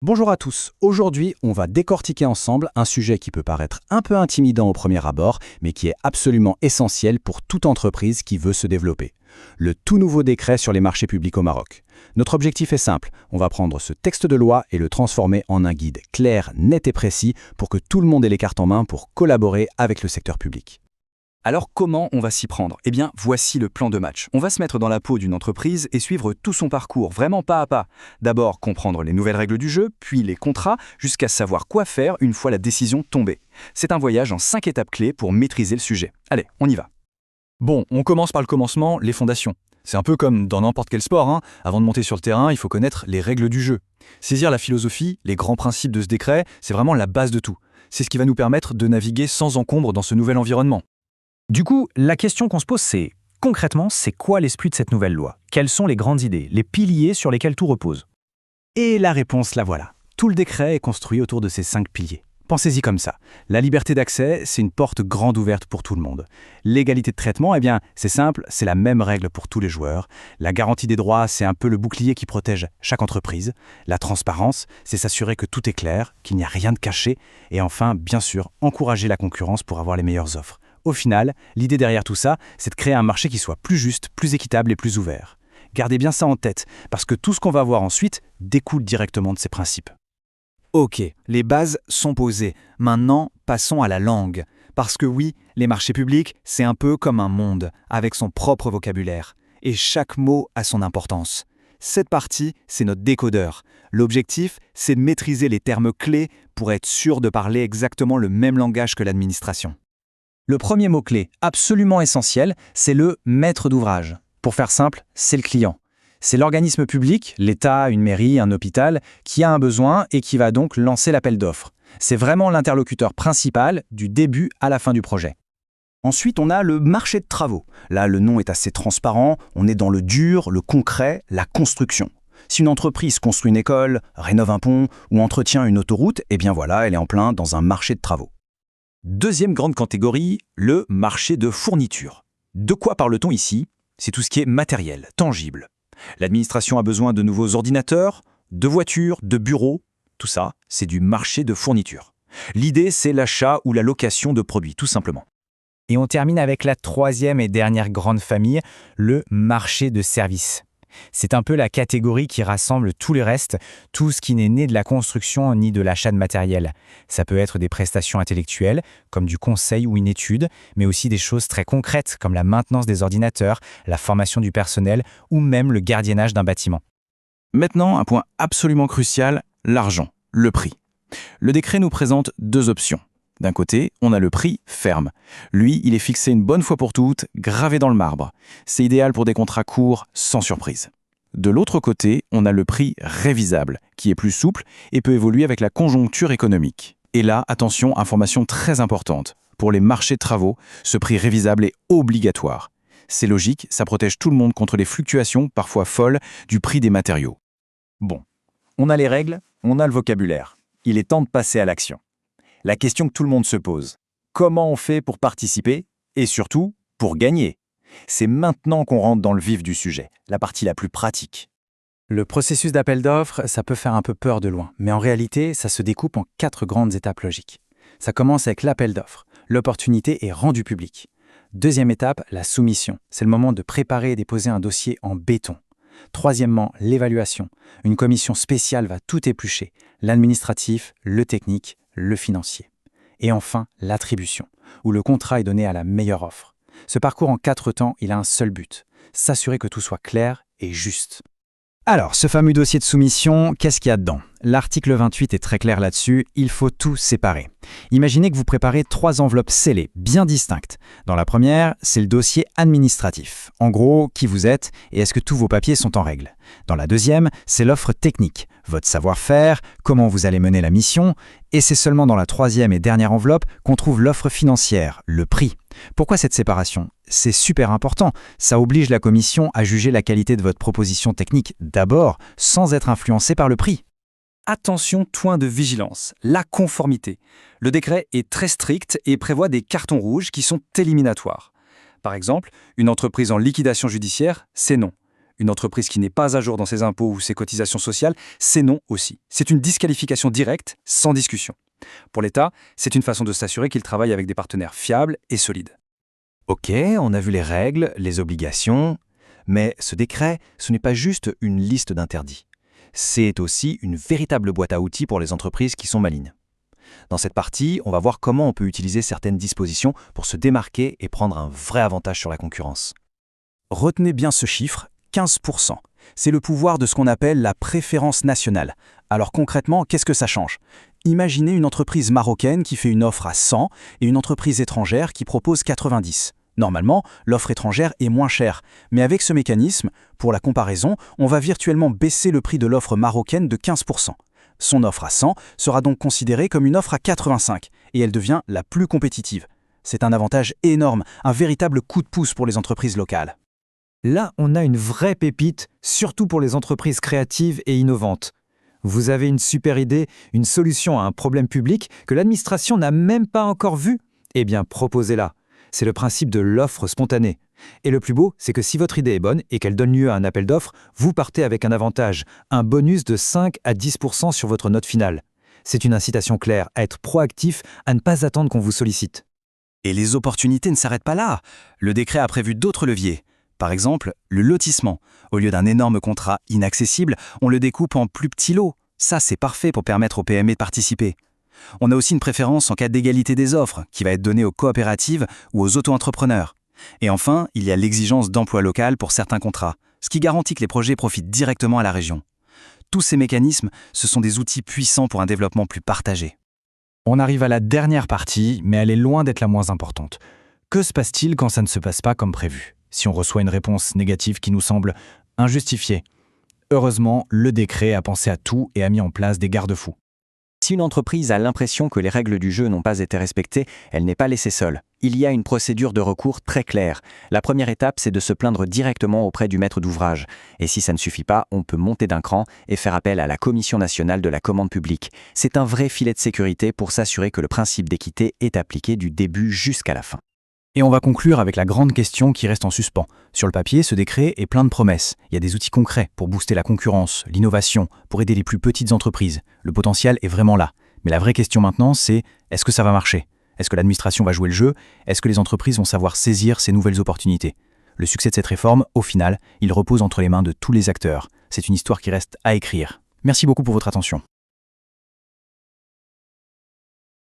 Bonjour à tous, aujourd'hui on va décortiquer ensemble un sujet qui peut paraître un peu intimidant au premier abord, mais qui est absolument essentiel pour toute entreprise qui veut se développer. Le tout nouveau décret sur les marchés publics au Maroc. Notre objectif est simple, on va prendre ce texte de loi et le transformer en un guide clair, net et précis pour que tout le monde ait les cartes en main pour collaborer avec le secteur public. Alors comment on va s'y prendre? Eh bien, voici le plan de match. On va se mettre dans la peau d'une entreprise et suivre tout son parcours, vraiment pas à pas. D'abord, comprendre les nouvelles règles du jeu, puis les contrats, jusqu'à savoir quoi faire une fois la décision tombée. C'est un voyage en 5 étapes clés pour maîtriser le sujet. Allez, on y va. Bon, on commence par le commencement, les fondations. C'est un peu comme dans n'importe quel sport, hein. Avant de monter sur le terrain, il faut connaître les règles du jeu. Saisir la philosophie, les grands principes de ce décret, c'est vraiment la base de tout. C'est ce qui va nous permettre de naviguer sans encombre dans ce nouvel environnement. Du coup, la question qu'on se pose, c'est concrètement, c'est quoi l'esprit de cette nouvelle loi? Quelles sont les grandes idées, les piliers sur lesquels tout repose? Et la réponse, la voilà. Tout le décret est construit autour de ces 5 piliers. Pensez-y comme ça. La liberté d'accès, c'est une porte grande ouverte pour tout le monde. L'égalité de traitement, eh bien, c'est simple, c'est la même règle pour tous les joueurs. La garantie des droits, c'est un peu le bouclier qui protège chaque entreprise. La transparence, c'est s'assurer que tout est clair, qu'il n'y a rien de caché. Et enfin, bien sûr, encourager la concurrence pour avoir les meilleures offres. Au final, l'idée derrière tout ça, c'est de créer un marché qui soit plus juste, plus équitable et plus ouvert. Gardez bien ça en tête, parce que tout ce qu'on va voir ensuite découle directement de ces principes. Ok, les bases sont posées. Maintenant, passons à la langue. Parce que oui, les marchés publics, c'est un peu comme un monde, avec son propre vocabulaire. Et chaque mot a son importance. Cette partie, c'est notre décodeur. L'objectif, c'est de maîtriser les termes clés pour être sûr de parler exactement le même langage que l'administration. Le premier mot-clé, absolument essentiel, c'est le maître d'ouvrage. Pour faire simple, c'est le client. C'est l'organisme public, l'État, une mairie, un hôpital, qui a un besoin et qui va donc lancer l'appel d'offres. C'est vraiment l'interlocuteur principal du début à la fin du projet. Ensuite, on a le marché de travaux. Là, le nom est assez transparent, on est dans le dur, le concret, la construction. Si une entreprise construit une école, rénove un pont ou entretient une autoroute, eh bien voilà, elle est en plein dans un marché de travaux. Deuxième grande catégorie, le marché de fourniture. De quoi parle-t-on ici? C'est tout ce qui est matériel, tangible. L'administration a besoin de nouveaux ordinateurs, de voitures, de bureaux. Tout ça, c'est du marché de fourniture. L'idée, c'est l'achat ou la location de produits, tout simplement. Et on termine avec la troisième et dernière grande famille, le marché de services. C'est un peu la catégorie qui rassemble tout le reste, tout ce qui n'est né de la construction ni de l'achat de matériel. Ça peut être des prestations intellectuelles, comme du conseil ou une étude, mais aussi des choses très concrètes, comme la maintenance des ordinateurs, la formation du personnel ou même le gardiennage d'un bâtiment. Maintenant, un point absolument crucial, l'argent, le prix. Le décret nous présente 2 options. D'un côté, on a le prix ferme. Lui, il est fixé une bonne fois pour toutes, gravé dans le marbre. C'est idéal pour des contrats courts, sans surprise. De l'autre côté, on a le prix révisable, qui est plus souple et peut évoluer avec la conjoncture économique. Et là, attention, information très importante. Pour les marchés de travaux, ce prix révisable est obligatoire. C'est logique, ça protège tout le monde contre les fluctuations, parfois folles, du prix des matériaux. Bon, on a les règles, on a le vocabulaire. Il est temps de passer à l'action. La question que tout le monde se pose, comment on fait pour participer et surtout pour gagner? C'est maintenant qu'on rentre dans le vif du sujet, la partie la plus pratique. Le processus d'appel d'offres, ça peut faire un peu peur de loin, mais en réalité, ça se découpe en 4 grandes étapes logiques. Ça commence avec l'appel d'offres. L'opportunité est rendue publique. Deuxième étape, la soumission. C'est le moment de préparer et déposer un dossier en béton. Troisièmement, l'évaluation. Une commission spéciale va tout éplucher, l'administratif, le technique, le financier. Et enfin, l'attribution, où le contrat est donné à la meilleure offre. Ce parcours en 4 temps, il a un seul but, s'assurer que tout soit clair et juste. Alors, ce fameux dossier de soumission, qu'est-ce qu'il y a dedans? L'article 28 est très clair là-dessus, il faut tout séparer. Imaginez que vous préparez 3 enveloppes scellées, bien distinctes. Dans la première, c'est le dossier administratif. En gros, qui vous êtes et est-ce que tous vos papiers sont en règle. Dans la deuxième, c'est l'offre technique, votre savoir-faire, comment vous allez mener la mission. Et c'est seulement dans la troisième et dernière enveloppe qu'on trouve l'offre financière, le prix. Pourquoi cette séparation? C'est super important. Ça oblige la commission à juger la qualité de votre proposition technique d'abord, sans être influencé par le prix. Attention, point de vigilance, la conformité. Le décret est très strict et prévoit des cartons rouges qui sont éliminatoires. Par exemple, une entreprise en liquidation judiciaire, c'est non. Une entreprise qui n'est pas à jour dans ses impôts ou ses cotisations sociales, c'est non aussi. C'est une disqualification directe, sans discussion. Pour l'État, c'est une façon de s'assurer qu'il travaille avec des partenaires fiables et solides. Ok, on a vu les règles, les obligations, mais ce décret, ce n'est pas juste une liste d'interdits. C'est aussi une véritable boîte à outils pour les entreprises qui sont malignes. Dans cette partie, on va voir comment on peut utiliser certaines dispositions pour se démarquer et prendre un vrai avantage sur la concurrence. Retenez bien ce chiffre, 15%. C'est le pouvoir de ce qu'on appelle la préférence nationale. Alors concrètement, qu'est-ce que ça change? Imaginez une entreprise marocaine qui fait une offre à 100 et une entreprise étrangère qui propose 90. Normalement, l'offre étrangère est moins chère, mais avec ce mécanisme, pour la comparaison, on va virtuellement baisser le prix de l'offre marocaine de 15%. Son offre à 100 sera donc considérée comme une offre à 85 et elle devient la plus compétitive. C'est un avantage énorme, un véritable coup de pouce pour les entreprises locales. Là, on a une vraie pépite, surtout pour les entreprises créatives et innovantes. Vous avez une super idée, une solution à un problème public que l'administration n'a même pas encore vu? Eh bien, proposez-la. C'est le principe de l'offre spontanée. Et le plus beau, c'est que si votre idée est bonne et qu'elle donne lieu à un appel d'offres, vous partez avec un avantage, un bonus de 5 à 10% sur votre note finale. C'est une incitation claire à être proactif, à ne pas attendre qu'on vous sollicite. Et les opportunités ne s'arrêtent pas là. Le décret a prévu d'autres leviers. Par exemple, le lotissement. Au lieu d'un énorme contrat inaccessible, on le découpe en plus petits lots. Ça, c'est parfait pour permettre aux PME de participer. On a aussi une préférence en cas d'égalité des offres, qui va être donnée aux coopératives ou aux auto-entrepreneurs. Et enfin, il y a l'exigence d'emploi local pour certains contrats, ce qui garantit que les projets profitent directement à la région. Tous ces mécanismes, ce sont des outils puissants pour un développement plus partagé. On arrive à la dernière partie, mais elle est loin d'être la moins importante. Que se passe-t-il quand ça ne se passe pas comme prévu? Si on reçoit une réponse négative qui nous semble injustifiée? Heureusement, le décret a pensé à tout et a mis en place des garde-fous. Si une entreprise a l'impression que les règles du jeu n'ont pas été respectées, elle n'est pas laissée seule. Il y a une procédure de recours très claire. La première étape, c'est de se plaindre directement auprès du maître d'ouvrage. Et si ça ne suffit pas, on peut monter d'un cran et faire appel à la Commission nationale de la commande publique. C'est un vrai filet de sécurité pour s'assurer que le principe d'équité est appliqué du début jusqu'à la fin. Et on va conclure avec la grande question qui reste en suspens. Sur le papier, ce décret est plein de promesses. Il y a des outils concrets pour booster la concurrence, l'innovation, pour aider les plus petites entreprises. Le potentiel est vraiment là. Mais la vraie question maintenant, c'est est-ce que ça va marcher? Est-ce que l'administration va jouer le jeu? Est-ce que les entreprises vont savoir saisir ces nouvelles opportunités? Le succès de cette réforme, au final, il repose entre les mains de tous les acteurs. C'est une histoire qui reste à écrire. Merci beaucoup pour votre attention.